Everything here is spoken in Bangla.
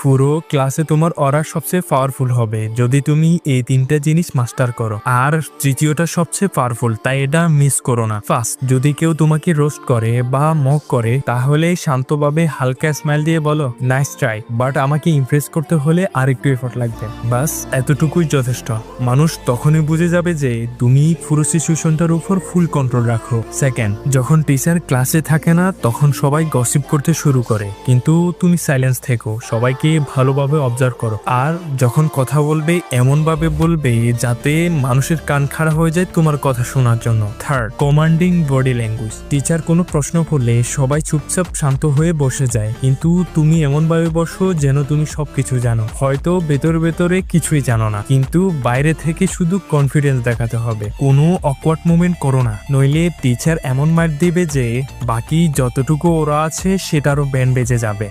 পুরো ক্লাসে তোমার অরা সবচেয়ে পাওয়ারফুল হবে যদি তুমি এই তিনটা জিনিস মাস্টার করো। আর তৃতীয়টা সবচেয়ে পাওয়ারফুল, তাই এটা মিস করো না। ফার্স্ট, যদি কেউ তোমাকে রোস্ট করে বা মক করে তাহলে শান্তভাবে হালকা স্মাইল দিয়ে বলো নাইস ট্রাই, বাট আমাকে ইমপ্রেস করতে হলে আর একটু এফোর্ট লাগবে। বাস এতটুকুই যথেষ্ট। মানুষ তখনই বুঝে যাবে যে তুমি পুরো সিচুয়েশনটার উপর ফুল কন্ট্রোল রাখো। সেকেন্ড, যখন টিচার ক্লাসে থাকে না তখন সবাই গসিপ করতে শুরু করে, কিন্তু তুমি সাইলেন্স থেকো, সবাইকে ভালোভাবে অবজার্ভ করো। আর যখন কথা বলবে এমন ভাবে বলবে যাতে মানুষের কান খাড়া হয়ে যায় তোমার কথা শোনার জন্য। Third, commanding body language. Teacher কোনো প্রশ্ন করলে সবাই চুপচাপ শান্ত হয়ে বসে যায়, কিন্তু তুমি এমন ভাবে বসো যেন তুমি সবকিছু জানো। হয়তো ভেতরে ভেতরে কিছুই জানো না, কিন্তু বাইরে থেকে শুধু কনফিডেন্স দেখাতে হবে। কোনো অকওয়ার্ড মুভমেন্ট করো না, নইলে টিচার এমন মার দিবে যে বাকি যতটুকু ওরা আছে সেটারও ব্যান্ড বেজে যাবে।